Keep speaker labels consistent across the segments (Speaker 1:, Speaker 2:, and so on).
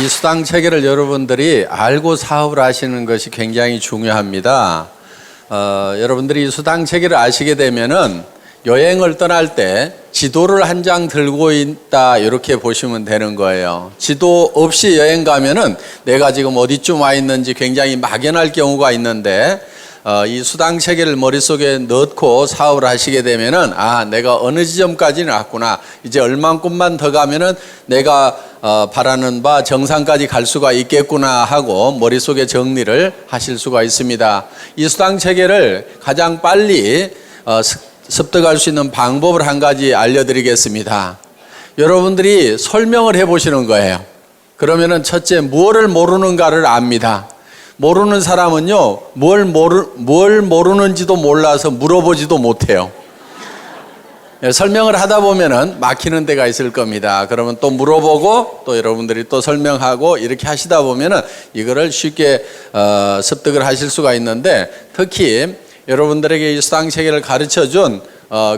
Speaker 1: 이 수당 체계를 여러분들이 알고 사업을 하시는 것이 굉장히 중요합니다. 여러분들이 이 수당 체계를 아시게 되면은 여행을 떠날 때 지도를 한 장 들고 있다 이렇게 보시면 되는 거예요. 지도 없이 여행 가면은 내가 지금 어디쯤 와 있는지 굉장히 막연할 경우가 있는데 이 수당 체계를 머릿속에 넣고 사업을 하시게 되면은 내가 어느 지점까지는 왔구나. 이제 얼만큼만 더 가면은 내가 바라는 바 정상까지 갈 수가 있겠구나 하고 머릿속에 정리를 하실 수가 있습니다. 이 수당 체계를 가장 빨리 습득할 수 있는 방법을 한 가지 알려드리겠습니다. 여러분들이 설명을 해보시는 거예요. 그러면은 첫째, 무엇을 모르는가를 압니다. 모르는 사람은요, 뭘 모르는지도 몰라서 물어보지도 못해요. 설명을 하다 보면은 막히는 데가 있을 겁니다. 그러면 또 물어보고 또 여러분들이 또 설명하고 이렇게 하시다 보면은 이거를 쉽게 습득을 하실 수가 있는데, 특히 여러분들에게 이 수당 체계를 가르쳐 준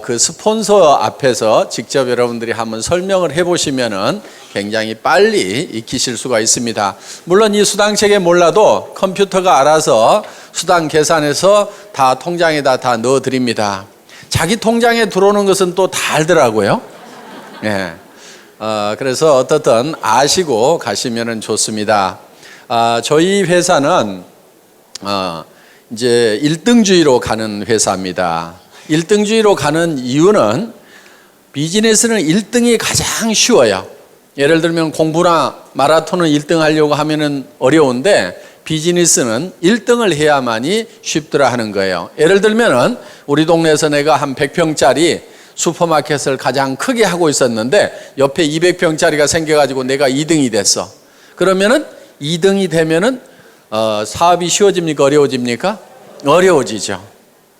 Speaker 1: 그 스폰서 앞에서 직접 여러분들이 한번 설명을 해보시면은 굉장히 빨리 익히실 수가 있습니다. 물론 이 수당 체계 몰라도 컴퓨터가 알아서 수당 계산해서 다 통장에다 다 넣어 드립니다. 자기 통장에 들어오는 것은 또 다 알더라고요. 예. 그래서 어떻든 아시고 가시면은 좋습니다. 저희 회사는 이제 1등주의로 가는 회사입니다. 1등주의로 가는 이유는 비즈니스는 1등이 가장 쉬워요. 예를 들면 공부나 마라톤은 1등 하려고 하면은 어려운데 비즈니스는 1등을 해야만이 쉽더라 하는 거예요. 예를 들면은 우리 동네에서 내가 한 100평짜리 슈퍼마켓을 가장 크게 하고 있었는데 옆에 200평짜리가 생겨가지고 내가 2등이 됐어. 그러면은 2등이 되면은 사업이 쉬워집니까? 어려워집니까? 어려워지죠.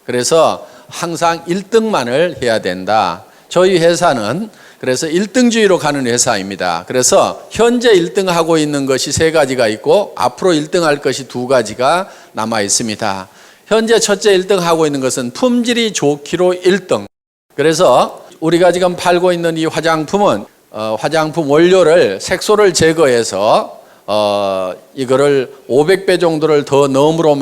Speaker 1: 그래서 항상 1등만을 해야 된다. 저희 회사는 그래서 1등주의로 가는 회사입니다. 그래서 현재 1등 하고 있는 것이 3가지가 있고 앞으로 1등 할 것이 2가지가 남아 있습니다. 현재 첫째 1등 하고 있는 것은 품질이 좋기로 1등. 그래서 우리가 지금 팔고 있는 이 화장품은 화장품 원료를 색소를 제거해서 이거를 500배 정도를 더 넣음으로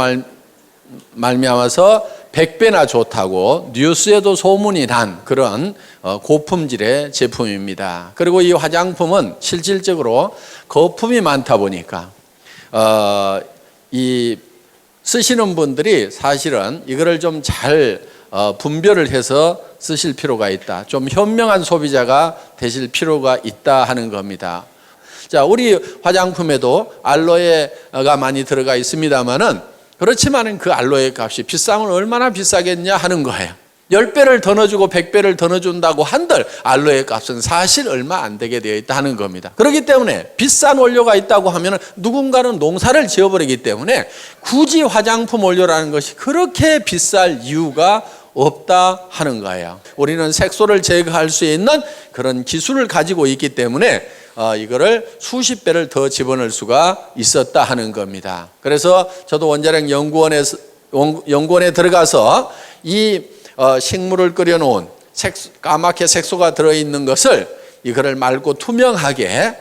Speaker 1: 말미암아서 100배나 좋다고 뉴스에도 소문이 난 그런 고품질의 제품입니다. 그리고 이 화장품은 실질적으로 거품이 많다 보니까 이 쓰시는 분들이 사실은 이거를 좀 잘 분별을 해서 쓰실 필요가 있다. 좀 현명한 소비자가 되실 필요가 있다 하는 겁니다. 자, 우리 화장품에도 알로에가 많이 들어가 있습니다만은 그렇지만은 그 알로에 값이 비싸면 얼마나 비싸겠냐 하는 거예요. 10배를 더 넣어주고 100배를 더 넣어준다고 한들 알로에 값은 사실 얼마 안 되게 되어 있다 하는 겁니다. 그렇기 때문에 비싼 원료가 있다고 하면 누군가는 농사를 지어버리기 때문에 굳이 화장품 원료라는 것이 그렇게 비쌀 이유가 없다 하는 거예요. 우리는 색소를 제거할 수 있는 그런 기술을 가지고 있기 때문에 이거를 수십 배를 더 집어넣을 수가 있었다 하는 겁니다. 그래서 저도 원자력 연구원에 들어가서 이 식물을 끓여놓은 까맣게 색소가 들어있는 것을 이거를 맑고 투명하게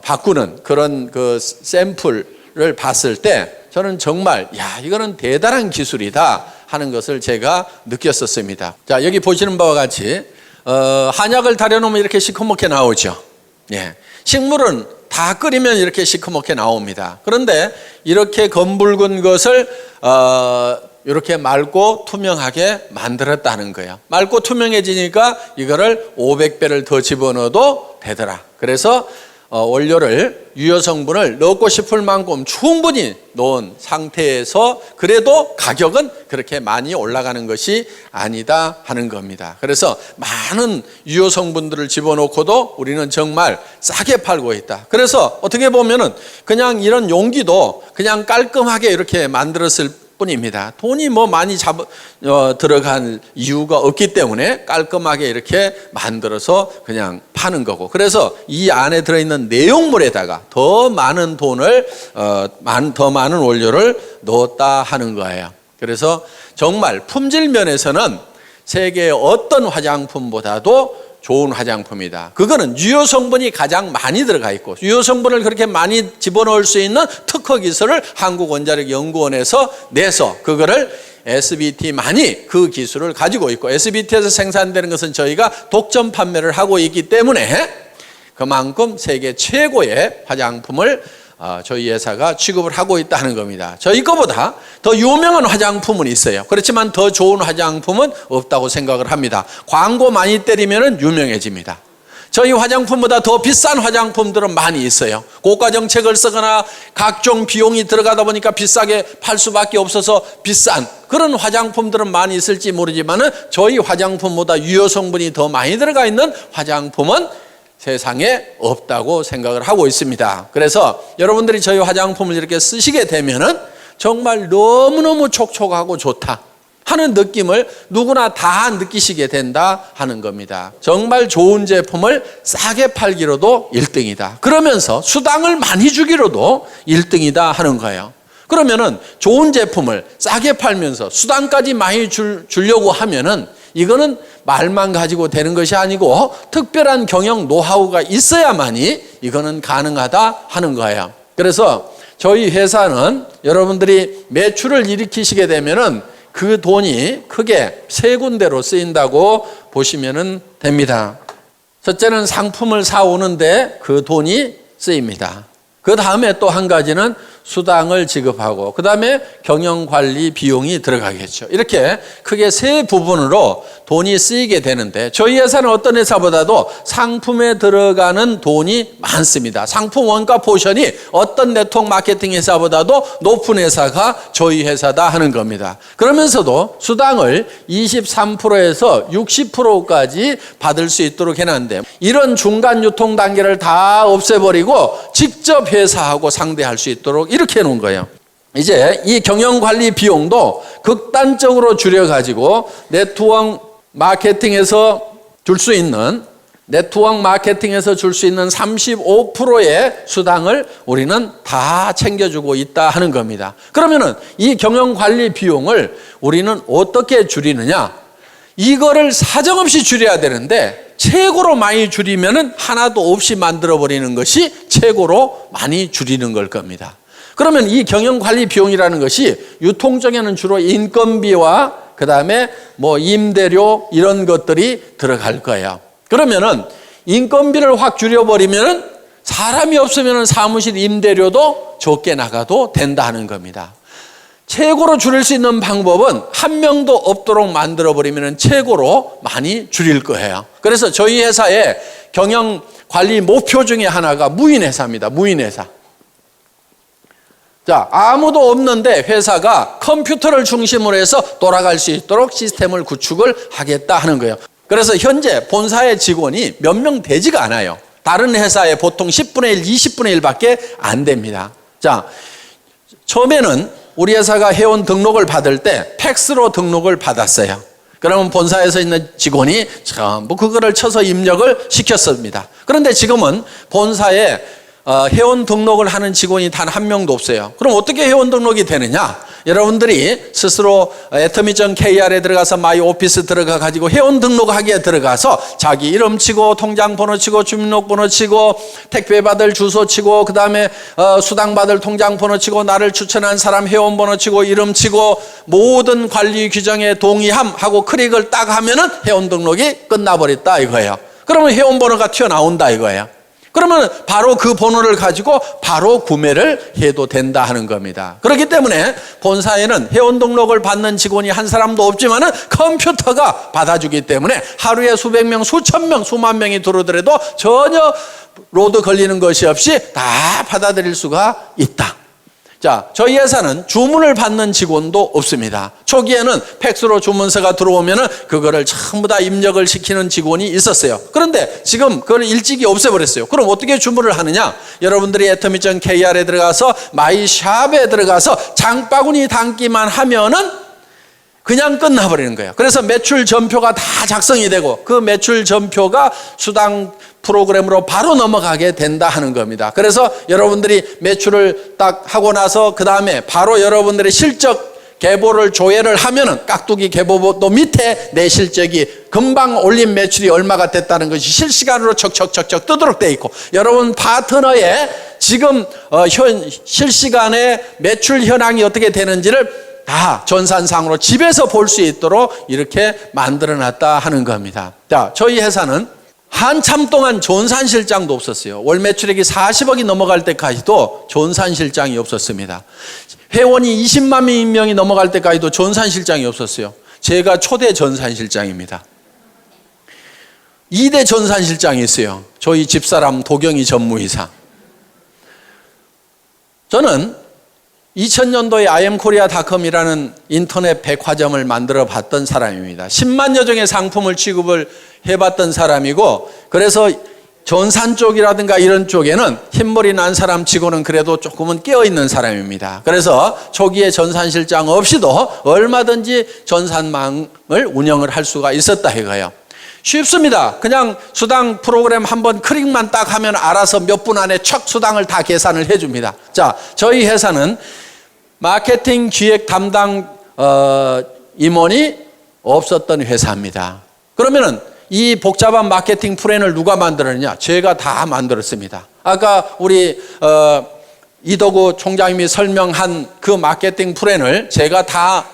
Speaker 1: 바꾸는 그런 그 샘플을 봤을 때 저는 정말 이거는 대단한 기술이다 하는 것을 제가 느꼈었습니다. 자, 여기 보시는 바와 같이 한약을 달여놓으면 이렇게 시커멓게 나오죠. 예, 식물은 다 끓이면 이렇게 시커멓게 나옵니다. 그런데 이렇게 검붉은 것을 이렇게 맑고 투명하게 만들었다는 거예요. 맑고 투명해지니까 이거를 500배를 더 집어넣어도 되더라. 그래서 원료를 유효 성분을 넣고 싶을 만큼 충분히 넣은 상태에서 그래도 가격은 그렇게 많이 올라가는 것이 아니다 하는 겁니다. 그래서 많은 유효 성분들을 집어넣고도 우리는 정말 싸게 팔고 있다. 그래서 어떻게 보면은 그냥 이런 용기도 그냥 깔끔하게 이렇게 만들었을 뿐입니다. 돈이 많이 들어간 이유가 없기 때문에 깔끔하게 이렇게 만들어서 그냥 파는 거고, 그래서 이 안에 들어있는 내용물에다가 더 많은 돈을 더 많은 원료를 넣었다 하는 거예요. 그래서 정말 품질 면에서는 세계의 어떤 화장품보다도 좋은 화장품이다. 그거는 유효 성분이 가장 많이 들어가 있고 유효 성분을 그렇게 많이 집어넣을 수 있는 특허 기술을 한국원자력연구원에서 내서 그거를 SBT만이 그 기술을 가지고 있고 SBT에서 생산되는 것은 저희가 독점 판매를 하고 있기 때문에 그만큼 세계 최고의 화장품을 저희 회사가 취급을 하고 있다는 겁니다. 저희 거보다 더 유명한 화장품은 있어요. 그렇지만 더 좋은 화장품은 없다고 생각을 합니다. 광고 많이 때리면 유명해집니다. 저희 화장품보다 더 비싼 화장품들은 많이 있어요. 고가 정책을 쓰거나 각종 비용이 들어가다 보니까 비싸게 팔 수밖에 없어서 비싼 그런 화장품들은 많이 있을지 모르지만 저희 화장품보다 유효 성분이 더 많이 들어가 있는 화장품은 세상에 없다고 생각을 하고 있습니다. 그래서 여러분들이 저희 화장품을 이렇게 쓰시게 되면은 정말 너무너무 촉촉하고 좋다 하는 느낌을 누구나 다 느끼시게 된다 하는 겁니다. 정말 좋은 제품을 싸게 팔기로도 1등이다. 그러면서 수당을 많이 주기로도 1등이다 하는 거예요. 그러면은 좋은 제품을 싸게 팔면서 수당까지 많이 주려고 하면은 이거는 말만 가지고 되는 것이 아니고 특별한 경영 노하우가 있어야만이 이거는 가능하다 하는 거예요. 그래서 저희 회사는 여러분들이 매출을 일으키시게 되면은 그 돈이 크게 세 군데로 쓰인다고 보시면 됩니다. 첫째는 상품을 사오는데 그 돈이 쓰입니다. 그 다음에 또 한 가지는 수당을 지급하고 그 다음에 경영관리 비용이 들어가겠죠. 이렇게 크게 세 부분으로 돈이 쓰이게 되는데 저희 회사는 어떤 회사보다도 상품에 들어가는 돈이 많습니다. 상품 원가 포션이 어떤 네트워크 마케팅 회사보다도 높은 회사가 저희 회사다 하는 겁니다. 그러면서도 수당을 23%에서 60%까지 받을 수 있도록 해놨는데 이런 중간 유통 단계를 다 없애버리고 직접 회사하고 상대할 수 있도록 이렇게 해놓은 거예요. 이제 이 경영관리 비용도 극단적으로 줄여가지고 네트워크 마케팅에서 줄 수 있는 35%의 수당을 우리는 다 챙겨주고 있다 하는 겁니다. 그러면은 이 경영관리 비용을 우리는 어떻게 줄이느냐? 이거를 사정없이 줄여야 되는데 최고로 많이 줄이면은 하나도 없이 만들어버리는 것이 최고로 많이 줄이는 걸 겁니다. 그러면 이 경영관리 비용이라는 것이 유통적에는 주로 인건비와 그 다음에 뭐 임대료 이런 것들이 들어갈 거예요. 그러면은 인건비를 확 줄여버리면은 사람이 없으면은 사무실 임대료도 적게 나가도 된다는 겁니다. 최고로 줄일 수 있는 방법은 한 명도 없도록 만들어버리면 최고로 많이 줄일 거예요. 그래서 저희 회사의 경영관리 목표 중에 하나가 무인회사입니다. 무인회사. 자, 아무도 없는데 회사가 컴퓨터를 중심으로 해서 돌아갈 수 있도록 시스템을 구축을 하겠다 하는 거예요. 그래서 현재 본사의 직원이 몇 명 되지가 않아요. 다른 회사에 보통 10분의 1, 20분의 1밖에 안 됩니다. 자, 처음에는 우리 회사가 회원 등록을 받을 때 팩스로 등록을 받았어요. 그러면 본사에서 있는 직원이 전부 그거를 쳐서 입력을 시켰습니다. 그런데 지금은 본사에 회원 등록을 하는 직원이 단 한 명도 없어요. 그럼 어떻게 회원 등록이 되느냐? 여러분들이 스스로 atomy.kr에 들어가서 마이 오피스 들어가 가지고 회원 등록하기에 들어가서 자기 이름 치고 통장 번호 치고 주민등록번호 치고 택배 받을 주소 치고 그 다음에 수당 받을 통장 번호 치고 나를 추천한 사람 회원 번호 치고 이름 치고 모든 관리 규정에 동의함 하고 클릭을 딱 하면은 회원 등록이 끝나버렸다 이거예요. 그러면 회원 번호가 튀어나온다 이거예요. 그러면 바로 그 번호를 가지고 바로 구매를 해도 된다 하는 겁니다. 그렇기 때문에 본사에는 회원 등록을 받는 직원이 한 사람도 없지만은 컴퓨터가 받아주기 때문에 하루에 수백 명, 수천 명, 수만 명이 들어오더라도 전혀 로드 걸리는 것이 없이 다 받아들일 수가 있다. 자, 저희 회사는 주문을 받는 직원도 없습니다. 초기에는 팩스로 주문서가 들어오면은 그거를 전부 다 입력을 시키는 직원이 있었어요. 그런데 지금 그걸 일찍이 없애버렸어요. 그럼 어떻게 주문을 하느냐? 여러분들이 atomy.kr에 들어가서 마이샵에 들어가서 장바구니 담기만 하면은 그냥 끝나버리는 거예요. 그래서 매출 전표가 다 작성이 되고 그 매출 전표가 수당 프로그램으로 바로 넘어가게 된다 하는 겁니다. 그래서 여러분들이 매출을 딱 하고 나서 그 다음에 바로 여러분들의 실적 계보를 조회를 하면은 깍두기 계보도 밑에 내 실적이 금방 올린 매출이 얼마가 됐다는 것이 실시간으로 척척척척 뜨도록 돼 있고, 여러분 파트너의 지금 실시간에 매출 현황이 어떻게 되는지를 다 전산상으로 집에서 볼 수 있도록 이렇게 만들어 놨다 하는 겁니다. 자, 저희 회사는 한참 동안 전산실장도 없었어요. 월 매출액이 40억이 넘어갈 때까지도 전산실장이 없었습니다. 회원이 20만 명이 넘어갈 때까지도 전산실장이 없었어요. 제가 초대 전산실장입니다. 2대 전산실장이 있어요. 저희 집사람 도경이 전무이사. 저는 2000년도에 IMKorea.com이라는 인터넷 백화점을 만들어 봤던 사람입니다. 10만여 종의 상품을 취급을 해봤던 사람이고, 그래서 전산 쪽이라든가 이런 쪽에는 흰머리 난 사람 치고는 그래도 조금은 깨어있는 사람입니다. 그래서 초기에 전산실장 없이도 얼마든지 전산망을 운영을 할 수가 있었다 이거예요. 쉽습니다. 그냥 수당 프로그램 한번 클릭만 딱 하면 알아서 몇 분 안에 척 수당을 다 계산을 해줍니다. 자, 저희 회사는 마케팅 기획 담당 임원이 없었던 회사입니다. 그러면은 이 복잡한 마케팅 플랜을 누가 만들었느냐? 제가 다 만들었습니다. 아까 우리 이덕우 총장님이 설명한 그 마케팅 플랜을 제가 다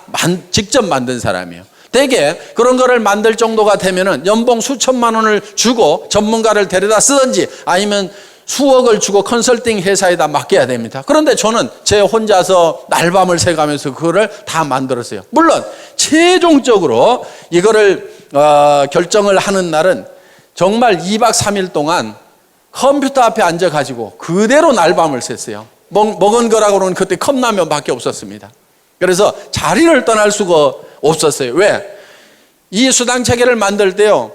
Speaker 1: 직접 만든 사람이에요. 대개 그런 거를 만들 정도가 되면은 연봉 수천만 원을 주고 전문가를 데려다 쓰든지 아니면 수억을 주고 컨설팅 회사에다 맡겨야 됩니다. 그런데 저는 제 혼자서 날밤을 새가면서 그거를 다 만들었어요. 물론 최종적으로 이거를 결정을 하는 날은 정말 2박 3일 동안 컴퓨터 앞에 앉아가지고 그대로 날밤을 샜어요. 먹은 거라고는 그때 컵라면밖에 없었습니다. 그래서 자리를 떠날 수가 없었어요. 왜? 이 수당 체계를 만들 때요,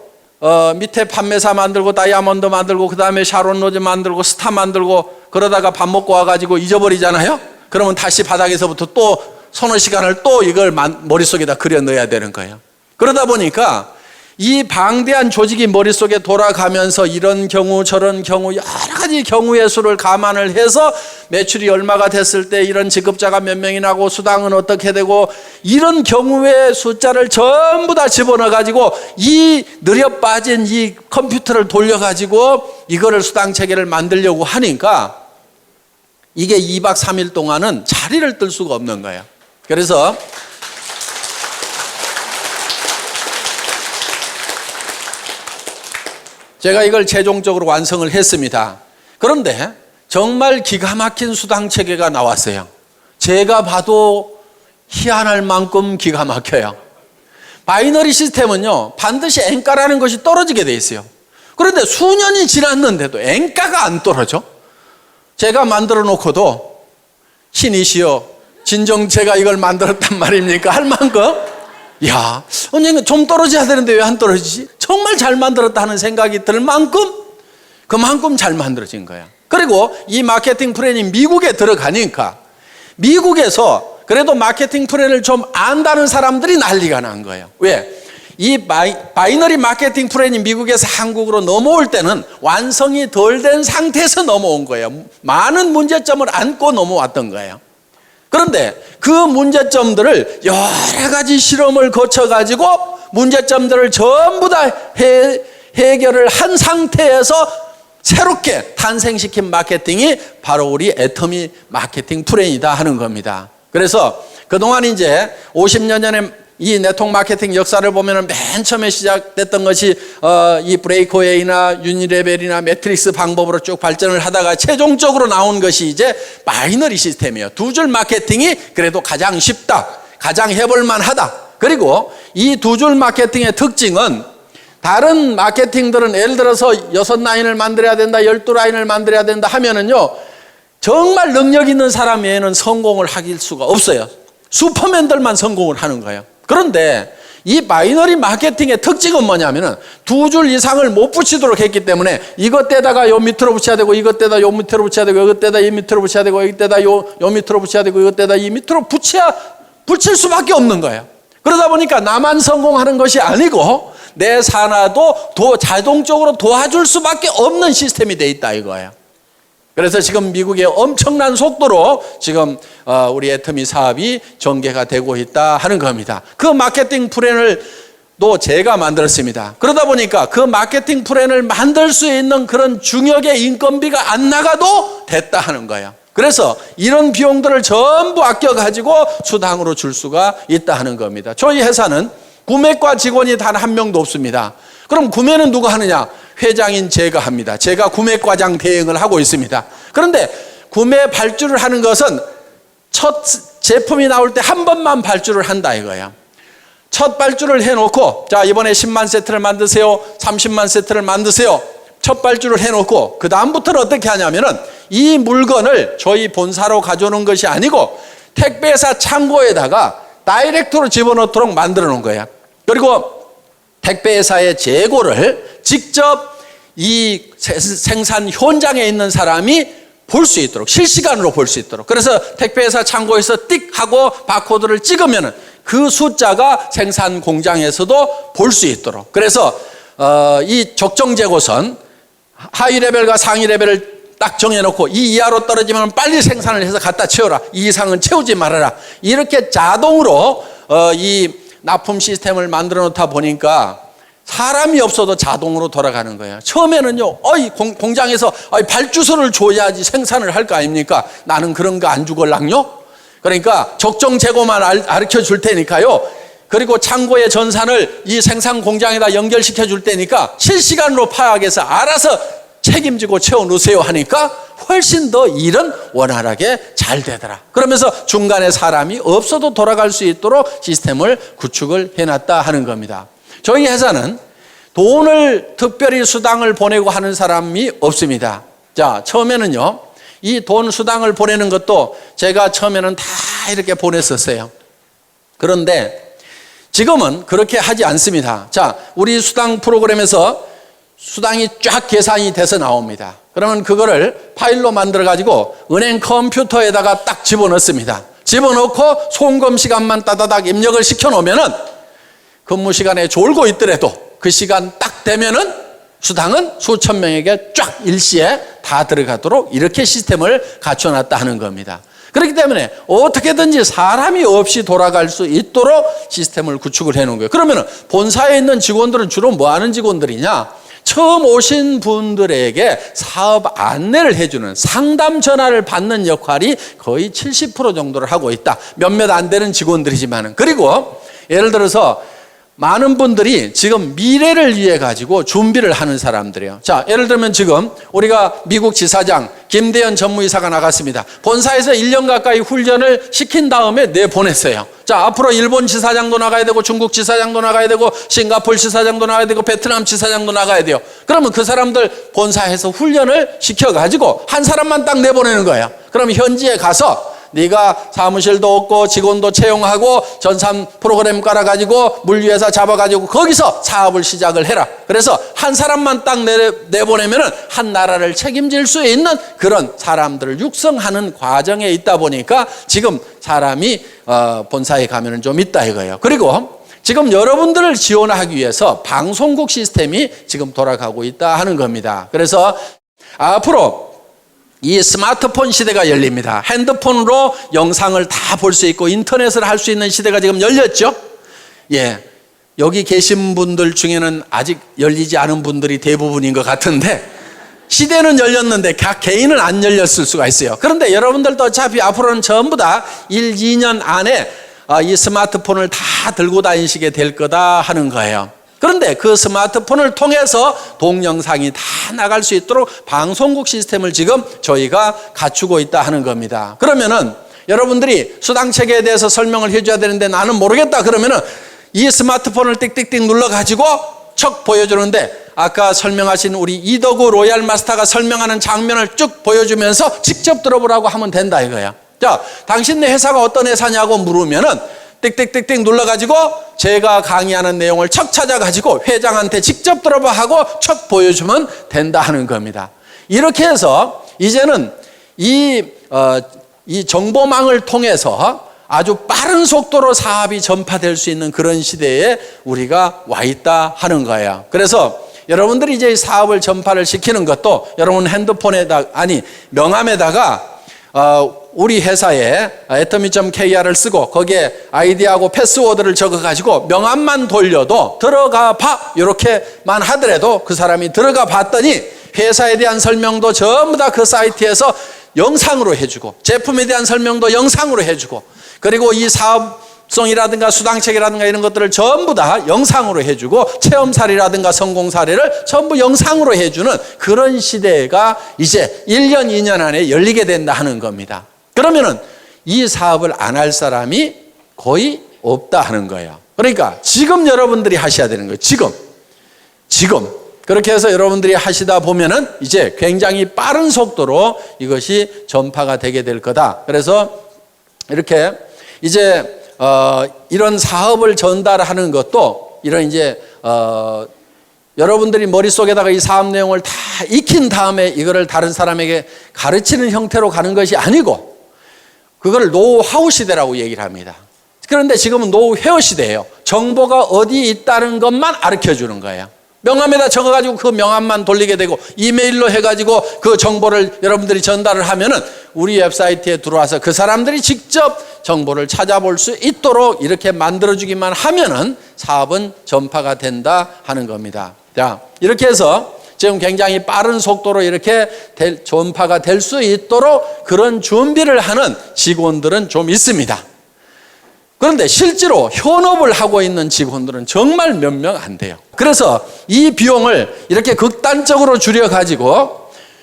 Speaker 1: 밑에 판매사 만들고 다이아몬드 만들고 그 다음에 샤론 로즈 만들고 스타 만들고 그러다가 밥 먹고 와가지고 잊어버리잖아요. 그러면 다시 바닥에서부터 또 서너 시간을 또 이걸 머릿속에다 그려 넣어야 되는 거예요. 그러다 보니까 이 방대한 조직이 머릿속에 돌아가면서 이런 경우 저런 경우 여러 가지 경우의 수를 감안을 해서 매출이 얼마가 됐을 때 이런 지급자가 몇 명이 나고 수당은 어떻게 되고 이런 경우의 숫자를 전부 다 집어넣어 가지고 이 느려 빠진 이 컴퓨터를 돌려 가지고 이거를 수당 체계를 만들려고 하니까 이게 2박 3일 동안은 자리를 뜰 수가 없는 거예요. 그래서 제가 이걸 최종적으로 완성을 했습니다. 그런데 정말 기가 막힌 수당 체계가 나왔어요. 제가 봐도 희한할 만큼 기가 막혀요. 바이너리 시스템은요, 반드시 N가라는 것이 떨어지게 돼 있어요. 그런데 수년이 지났는데도 N가가 안 떨어져. 제가 만들어 놓고도 신이시여 진정 제가 이걸 만들었단 말입니까? 할 만큼 야, 언젠가 좀 떨어져야 되는데 왜 안 떨어지지? 정말 잘 만들었다 하는 생각이 들 만큼 그만큼 잘 만들어진 거야. 그리고 이 마케팅 플랜이 미국에 들어가니까 미국에서 그래도 마케팅 플랜을 좀 안다는 사람들이 난리가 난 거예요. 왜? 이 바이너리 마케팅 플랜이 미국에서 한국으로 넘어올 때는 완성이 덜 된 상태에서 넘어온 거예요. 많은 문제점을 안고 넘어왔던 거예요. 그런데 그 문제점들을 여러 가지 실험을 거쳐가지고 문제점들을 전부 다 해결을 한 상태에서 새롭게 탄생시킨 마케팅이 바로 우리 애터미 마케팅 플랜이다 하는 겁니다. 그래서 그동안 이제 50여 년의 이 네트워크 마케팅 역사를 보면은 맨 처음에 시작됐던 것이 이 브레이크웨이나 유니레벨이나 매트릭스 방법으로 쭉 발전을 하다가 최종적으로 나온 것이 이제 바이너리 시스템이에요. 두 줄 마케팅이 그래도 가장 쉽다, 가장 해볼만 하다. 그리고 이 두 줄 마케팅의 특징은 다른 마케팅들은 예를 들어서 6라인을 만들어야 된다, 12라인을 만들어야 된다 하면은요, 정말 능력 있는 사람 외에는 성공을 하길 수가 없어요. 슈퍼맨들만 성공을 하는 거예요. 그런데 이 바이너리 마케팅의 특징은 뭐냐면은 두 줄 이상을 못 붙이도록 했기 때문에 이것 때다가 요 밑으로 붙여야 되고 이것 때다 요 밑으로 붙여야 되고 이것 때다 이 밑으로 붙여야 되고 이것 때다 요 밑으로 붙여야 되고 이것 때다 이 밑으로 붙일 수밖에 없는 거예요. 그러다 보니까 나만 성공하는 것이 아니고 내 산하도 자동적으로 도와줄 수밖에 없는 시스템이 돼 있다 이거예요. 그래서 지금 미국의 엄청난 속도로 지금 우리 애터미 사업이 전개가 되고 있다 하는 겁니다. 그 마케팅 플랜을 또 제가 만들었습니다. 그러다 보니까 그 마케팅 플랜을 만들 수 있는 그런 중역의 인건비가 안 나가도 됐다 하는 거예요. 그래서 이런 비용들을 전부 아껴가지고 수당으로 줄 수가 있다 하는 겁니다. 저희 회사는 구매과 직원이 단 한 명도 없습니다. 그럼 구매는 누가 하느냐? 회장인 제가 합니다. 제가 구매과장 대행을 하고 있습니다. 그런데 구매 발주를 하는 것은 첫 제품이 나올 때 한 번만 발주를 한다 이거예요. 첫 발주를 해놓고 자 이번에 10만 세트를 만드세요. 30만 세트를 만드세요. 첫 발주를 해놓고 그 다음부터는 어떻게 하냐면은 이 물건을 저희 본사로 가져오는 것이 아니고 택배사 창고에다가 다이렉트로 집어넣도록 만들어 놓은 거예요. 그리고 택배사의 재고를 직접 이 생산 현장에 있는 사람이 볼 수 있도록 실시간으로 볼 수 있도록 그래서 택배사 창고에서 띡 하고 바코드를 찍으면 그 숫자가 생산 공장에서도 볼 수 있도록 그래서 이 적정 재고선 하위 레벨과 상위 레벨을 딱 정해놓고 이 이하로 떨어지면 빨리 생산을 해서 갖다 채워라. 이 이상은 채우지 말아라. 이렇게 자동으로 이 납품 시스템을 만들어 놓다 보니까 사람이 없어도 자동으로 돌아가는 거예요. 처음에는요, 공장에서 발주서를 줘야지 생산을 할 거 아닙니까? 나는 그런 거 안 주걸랑요? 그러니까 적정 재고만 가르쳐 줄 테니까요. 그리고 창고의 전산을 이 생산 공장에다 연결시켜 줄 테니까 실시간으로 파악해서 알아서 책임지고 채워 놓으세요 하니까 훨씬 더 일은 원활하게 잘 되더라. 그러면서 중간에 사람이 없어도 돌아갈 수 있도록 시스템을 구축을 해놨다 하는 겁니다. 저희 회사는 돈을 특별히 수당을 보내고 하는 사람이 없습니다. 자, 처음에는요, 이 돈 수당을 보내는 것도 제가 처음에는 다 이렇게 보냈었어요. 그런데 지금은 그렇게 하지 않습니다. 자, 우리 수당 프로그램에서 수당이 쫙 계산이 돼서 나옵니다. 그러면 그거를 파일로 만들어 가지고 은행 컴퓨터에다가 딱 집어넣습니다. 집어넣고 송금 시간만 따다닥 입력을 시켜 놓으면은 근무 시간에 졸고 있더라도 그 시간 딱 되면은 수당은 수천 명에게 쫙 일시에 다 들어가도록 이렇게 시스템을 갖춰놨다 하는 겁니다. 그렇기 때문에 어떻게든지 사람이 없이 돌아갈 수 있도록 시스템을 구축을 해놓은 거예요. 그러면 본사에 있는 직원들은 주로 뭐 하는 직원들이냐? 처음 오신 분들에게 사업 안내를 해주는 상담 전화를 받는 역할이 거의 70% 정도를 하고 있다. 몇몇 안 되는 직원들이지만은. 그리고 예를 들어서 많은 분들이 지금 미래를 위해 가지고 준비를 하는 사람들이에요. 자, 예를 들면 지금 우리가 미국 지사장 김대현 전무이사가 나갔습니다. 본사에서 1년 가까이 훈련을 시킨 다음에 내보냈어요. 자, 앞으로 일본 지사장도 나가야 되고 중국 지사장도 나가야 되고 싱가포르 지사장도 나가야 되고 베트남 지사장도 나가야 돼요. 그러면 그 사람들 본사에서 훈련을 시켜가지고 한 사람만 딱 내보내는 거예요. 그럼 현지에 가서 네가 사무실도 없고 직원도 채용하고 전산 프로그램 깔아가지고 물류회사 잡아가지고 거기서 사업을 시작을 해라. 그래서 한 사람만 딱 내보내면은 한 나라를 책임질 수 있는 그런 사람들을 육성하는 과정에 있다 보니까 지금 사람이 본사에 가면은 좀 있다 이거예요. 그리고 지금 여러분들을 지원하기 위해서 방송국 시스템이 지금 돌아가고 있다 하는 겁니다. 그래서 앞으로 이 스마트폰 시대가 열립니다. 핸드폰으로 영상을 다 볼 수 있고 인터넷을 할 수 있는 시대가 지금 열렸죠. 예, 여기 계신 분들 중에는 아직 열리지 않은 분들이 대부분인 것 같은데 시대는 열렸는데 각 개인은 안 열렸을 수가 있어요. 그런데 여러분들도 어차피 앞으로는 전부 다 1, 2년 안에 이 스마트폰을 다 들고 다니시게 될 거다 하는 거예요. 그런데 그 스마트폰을 통해서 동영상이 다 나갈 수 있도록 방송국 시스템을 지금 저희가 갖추고 있다 하는 겁니다. 그러면은 여러분들이 수당 체계에 대해서 설명을 해줘야 되는데 나는 모르겠다 그러면은 이 스마트폰을 띡띡띡 눌러가지고 척 보여주는데 아까 설명하신 우리 이덕우 로얄 마스터가 설명하는 장면을 쭉 보여주면서 직접 들어보라고 하면 된다 이거야. 자, 당신네 회사가 어떤 회사냐고 물으면은 띡띡띡띡 눌러가지고 제가 강의하는 내용을 척 찾아가지고 회장한테 직접 들어봐 하고 척 보여주면 된다 하는 겁니다. 이렇게 해서 이제는 이 정보망을 통해서 아주 빠른 속도로 사업이 전파될 수 있는 그런 시대에 우리가 와 있다 하는 거예요. 그래서 여러분들이 이제 사업을 전파를 시키는 것도 여러분 명함에다가 우리 회사에 atomy.kr을 쓰고 거기에 아이디하고 패스워드를 적어가지고 명함만 돌려도 들어가 봐 이렇게만 하더라도 그 사람이 들어가 봤더니 회사에 대한 설명도 전부 다 그 사이트에서 영상으로 해주고 제품에 대한 설명도 영상으로 해주고 그리고 이 사업성이라든가 수당책이라든가 이런 것들을 전부 다 영상으로 해주고 체험 사례라든가 성공 사례를 전부 영상으로 해주는 그런 시대가 이제 1년, 2년 안에 열리게 된다 하는 겁니다. 그러면은 이 사업을 안 할 사람이 거의 없다 하는 거예요. 그러니까 지금 여러분들이 하셔야 되는 거예요. 지금. 그렇게 해서 여러분들이 하시다 보면은 이제 굉장히 빠른 속도로 이것이 전파가 되게 될 거다. 그래서 이렇게 이제 이런 사업을 전달하는 것도 이런 이제 여러분들이 머릿속에다가 이 사업 내용을 다 익힌 다음에 이거를 다른 사람에게 가르치는 형태로 가는 것이 아니고 그걸 노하우 시대라고 얘기를 합니다. 그런데 지금은 노회어 시대예요. 정보가 어디 있다는 것만 가르쳐 주는 거예요. 명함에다 적어가지고 그 명함만 돌리게 되고 이메일로 해가지고 그 정보를 여러분들이 전달을 하면은 우리 웹사이트에 들어와서 그 사람들이 직접 정보를 찾아볼 수 있도록 이렇게 만들어주기만 하면은 사업은 전파가 된다 하는 겁니다. 자, 이렇게 해서 지금 굉장히 빠른 속도로 이렇게 전파가 될 수 있도록 그런 준비를 하는 직원들은 좀 있습니다. 그런데 실제로 현업을 하고 있는 직원들은 정말 몇 명 안 돼요. 그래서 이 비용을 이렇게 극단적으로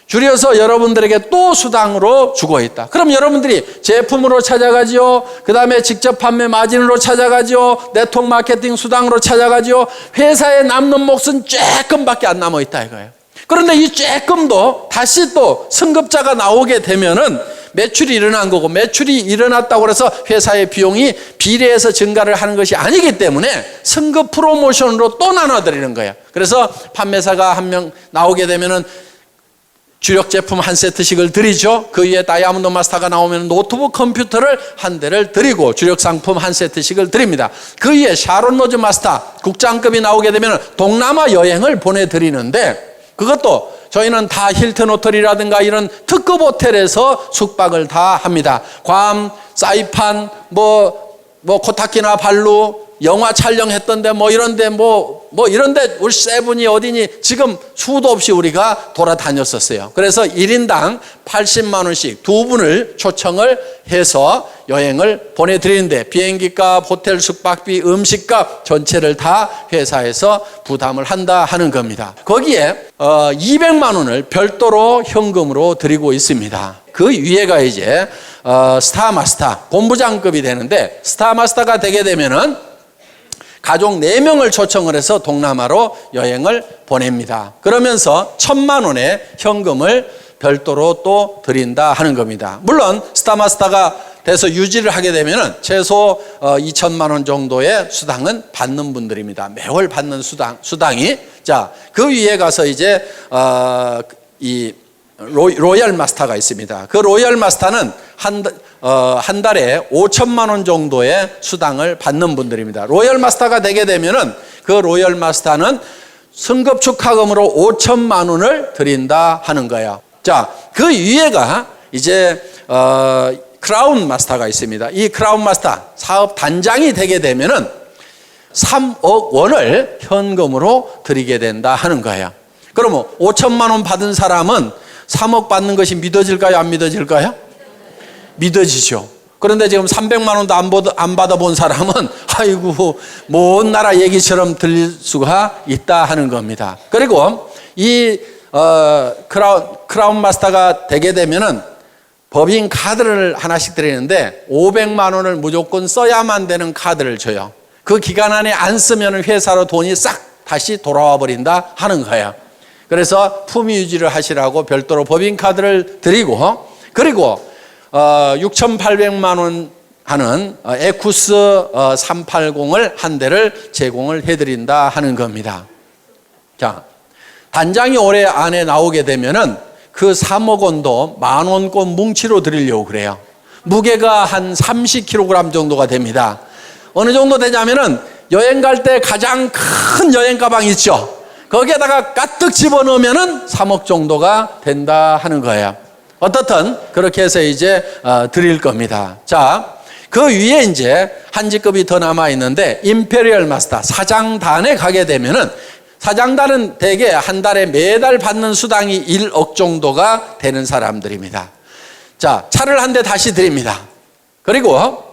Speaker 1: 줄여서 여러분들에게 또 수당으로 주고 있다. 그럼 여러분들이 제품으로 찾아가지요. 그 다음에 직접 판매 마진으로 찾아가지요. 네트워크 마케팅 수당으로 찾아가지요. 회사에 남는 몫은 쬐끔밖에 안 남아 있다 이거예요. 그런데 이 쬐끔도 다시 또 승급자가 나오게 되면은 매출이 일어난 거고 매출이 일어났다고 해서 회사의 비용이 비례해서 증가를 하는 것이 아니기 때문에 승급 프로모션으로 또 나눠드리는 거예요. 그래서 판매사가 한 명 나오게 되면은 주력 제품 한 세트씩을 드리죠. 그 위에 다이아몬드 마스터가 나오면 노트북 컴퓨터를 한 대를 드리고 주력 상품 한 세트씩을 드립니다. 그 위에 샤론 로즈 마스터 국장급이 나오게 되면 동남아 여행을 보내드리는데 그것도 저희는 다 힐튼 호텔이라든가 이런 특급 호텔에서 숙박을 다 합니다. 괌, 사이판, 코타키나 발루, 영화 촬영했던데 이런데 이런데 우리 세븐이 어디니 지금 수도 없이 우리가 돌아다녔었어요. 그래서 1인당 80만 원씩 두 분을 초청을 해서 여행을 보내드리는데 비행기값, 호텔 숙박비, 음식값 전체를 다 회사에서 부담을 한다 하는 겁니다. 거기에 200만 원을 별도로 현금으로 드리고 있습니다. 그 위에가 이제 스타마스터 본부장급이 되는데 스타마스터가 되게 되면은 가족 4명을 초청을 해서 동남아로 여행을 보냅니다. 그러면서 1,000만 원의 현금을 별도로 또 드린다 하는 겁니다. 물론 스타마스터가 돼서 유지를 하게 되면은 최소 2,000만 원 정도의 수당은 받는 분들입니다. 매월 받는 수당이 자, 그 위에 가서 이제 이 로얄 마스터가 있습니다. 그 로얄 마스터는 한 달에 5천만 원 정도의 수당을 받는 분들입니다. 로얄 마스터가 되게 되면은 그 로얄 마스터는 승급 축하금으로 5천만 원을 드린다 하는 거예요. 자, 그 위에가 이제 크라운 마스터가 있습니다. 이 크라운 마스터 사업 단장이 되게 되면은 3억 원을 현금으로 드리게 된다 하는 거예요. 그러면 5천만 원 받은 사람은 3억 받는 것이 믿어질까요? 안 믿어질까요? 믿어지죠. 그런데 지금 300만 원도 안 받아본 사람은 아이고 먼 나라 얘기처럼 들릴 수가 있다 하는 겁니다. 그리고 이 크라운 마스터가 되게 되면은 법인 카드를 하나씩 드리는데 500만 원을 무조건 써야만 되는 카드를 줘요. 그 기간 안에 안 쓰면 회사로 돈이 싹 다시 돌아와 버린다 하는 거예요. 그래서 품위 유지를 하시라고 별도로 법인카드를 드리고 그리고 6,800만 원 하는 에쿠스 380을 한 대를 제공을 해드린다 하는 겁니다. 자, 단장이 올해 안에 나오게 되면은 그 3억 원도 10,000원권 뭉치로 드리려고 그래요. 무게가 한 30kg 정도가 됩니다. 어느 정도 되냐면은 여행 갈 때 가장 큰 여행 가방 있죠? 거기에다가 가득 집어넣으면은 3억 정도가 된다 하는 거예요. 어떻든 그렇게 해서 이제 드릴 겁니다. 자, 그 위에 이제 한 직급이 더 남아 있는데 임페리얼 마스터 사장단에 가게 되면은 사장단은 대개 한 달에 매달 받는 수당이 1억 정도가 되는 사람들입니다. 자, 차를 한 대 다시 드립니다. 그리고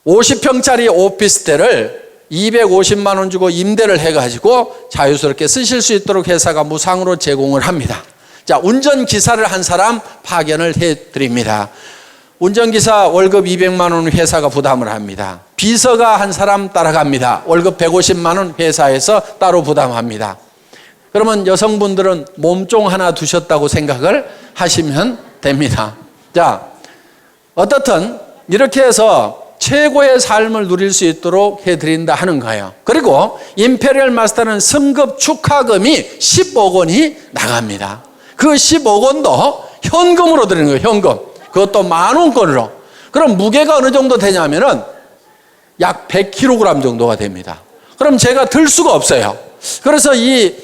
Speaker 1: 50평짜리 오피스텔을 250만 원 주고 임대를 해가지고 자유스럽게 쓰실 수 있도록 회사가 무상으로 제공을 합니다. 자, 운전기사를 한 사람 파견을 해드립니다. 운전기사 월급 200만 원 회사가 부담을 합니다. 비서가 한 사람 따라갑니다. 월급 150만 원 회사에서 따로 부담합니다. 그러면 여성분들은 몸종 하나 두셨다고 생각을 하시면 됩니다. 자, 어떻든 이렇게 해서 최고의 삶을 누릴 수 있도록 해드린다 하는 거예요. 그리고 임페리얼 마스터는 승급 축하금이 10억 원이 나갑니다. 그 10억 원도 현금으로 드리는 거예요. 현금. 그것도 10,000원권으로. 그럼 무게가 어느 정도 되냐면은 약 100kg 정도가 됩니다. 그럼 제가 들 수가 없어요. 그래서 이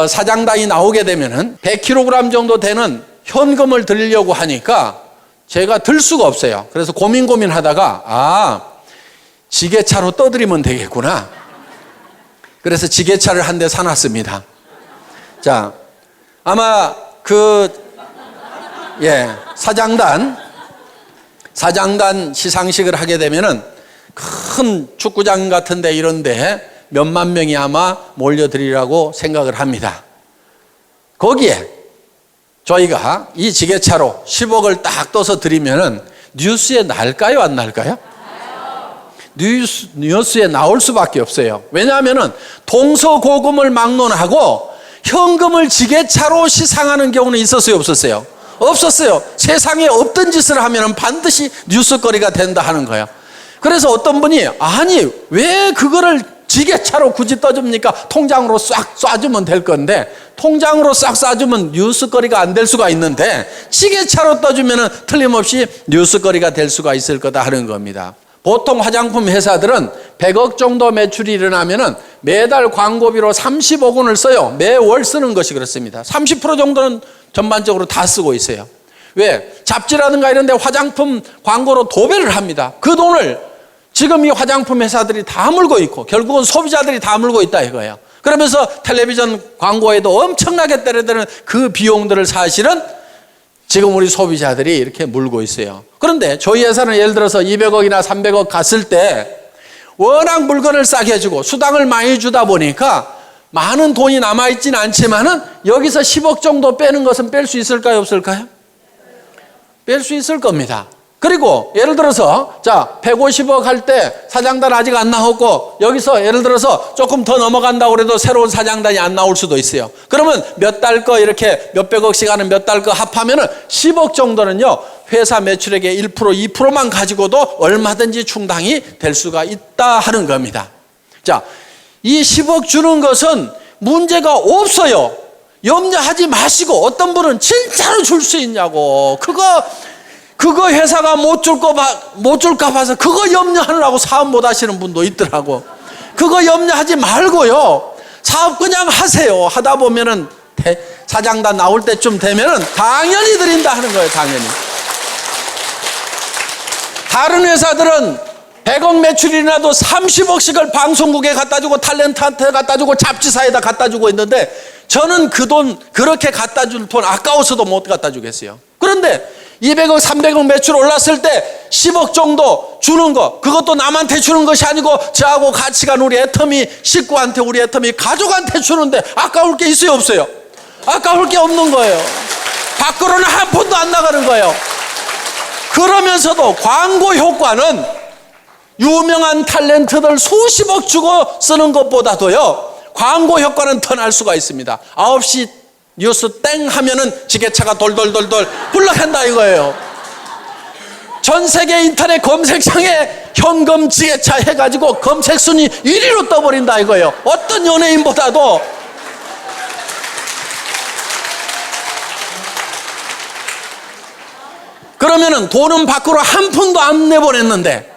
Speaker 1: 사장단이 나오게 되면은 100kg 정도 되는 현금을 드리려고 하니까 제가 들 수가 없어요. 그래서 고민하다가 지게차로 떠드리면 되겠구나. 그래서 지게차를 한 대 사놨습니다. 자, 아마 사장단 시상식을 하게 되면은 큰 축구장 같은데 이런데 몇만 명이 아마 몰려들이라고 생각을 합니다. 거기에 저희가 이 지게차로 10억을 딱 떠서 드리면은 뉴스에 날까요, 안 날까요? 뉴스에 나올 수밖에 없어요. 왜냐하면은 동서고금을 막론하고 현금을 지게차로 시상하는 경우는 있었어요, 없었어요? 없었어요. 세상에 없던 짓을 하면은 반드시 뉴스거리가 된다 하는 거예요. 그래서 어떤 분이 왜 그거를 지게차로 굳이 떠줍니까? 통장으로 싹 쏴주면 될 건데 통장으로 싹 쏴주면 뉴스거리가 안 될 수가 있는데 지게차로 떠주면 틀림없이 뉴스거리가 될 수가 있을 거다 하는 겁니다. 보통 화장품 회사들은 100억 정도 매출이 일어나면 매달 광고비로 30억 원을 써요. 매월 쓰는 것이 그렇습니다. 30% 정도는 전반적으로 다 쓰고 있어요. 왜? 잡지라든가 이런 데 화장품 광고로 도배를 합니다. 그 돈을 지금 이 화장품 회사들이 다 물고 있고 결국은 소비자들이 다 물고 있다 이거예요. 그러면서 텔레비전 광고에도 엄청나게 때려드는 그 비용들을 사실은 지금 우리 소비자들이 이렇게 물고 있어요. 그런데 저희 회사는 예를 들어서 200억이나 300억 갔을 때 워낙 물건을 싸게 주고 수당을 많이 주다 보니까 많은 돈이 남아있지는 않지만은 여기서 10억 정도 빼는 것은 뺄 수 있을까요, 없을까요? 뺄 수 있을 겁니다. 그리고 예를 들어서 150억 할 때 사장단 아직 안 나왔고 여기서 예를 들어서 조금 더 넘어간다고 해도 새로운 사장단이 안 나올 수도 있어요. 그러면 몇 달 거 이렇게 몇백억씩 하는 몇 달 거 합하면은 10억 정도는요 회사 매출액의 1% 2%만 가지고도 얼마든지 충당이 될 수가 있다 하는 겁니다. 자, 이 10억 주는 것은 문제가 없어요. 염려하지 마시고 어떤 분은 진짜로 줄 수 있냐고 그거 회사가 못 줄까 봐서 그거 염려하느라고 사업 못 하시는 분도 있더라고. 그거 염려하지 말고요. 사업 그냥 하세요. 하다 보면은 사장단 나올 때쯤 되면은 당연히 드린다 하는 거예요, 당연히. 다른 회사들은 100억 매출이 나도 30억씩을 방송국에 갖다 주고 탤런트한테 갖다 주고 잡지사에다 갖다 주고 있는데 저는 그 돈 그렇게 갖다 줄 돈 아까워서도 못 갖다 주겠어요. 그런데 200억, 300억 매출 올랐을 때 10억 정도 주는 거 그것도 남한테 주는 것이 아니고 저하고 같이 간 우리 애터미 식구한테 우리 애터미 가족한테 주는데 아까울 게 있어요, 없어요? 아까울 게 없는 거예요. 밖으로는 한 푼도 안 나가는 거예요. 그러면서도 광고 효과는 유명한 탤런트들 수십억 주고 쓰는 것보다도요 광고 효과는 더 날 수가 있습니다. 9시 뉴스 땡 하면은 지게차가 돌돌돌돌 굴러간다 이거예요. 전 세계 인터넷 검색창에 현금 지게차 해가지고 검색 순위 1위로 떠버린다 이거예요. 어떤 연예인보다도. 그러면은 돈은 밖으로 한 푼도 안 내보냈는데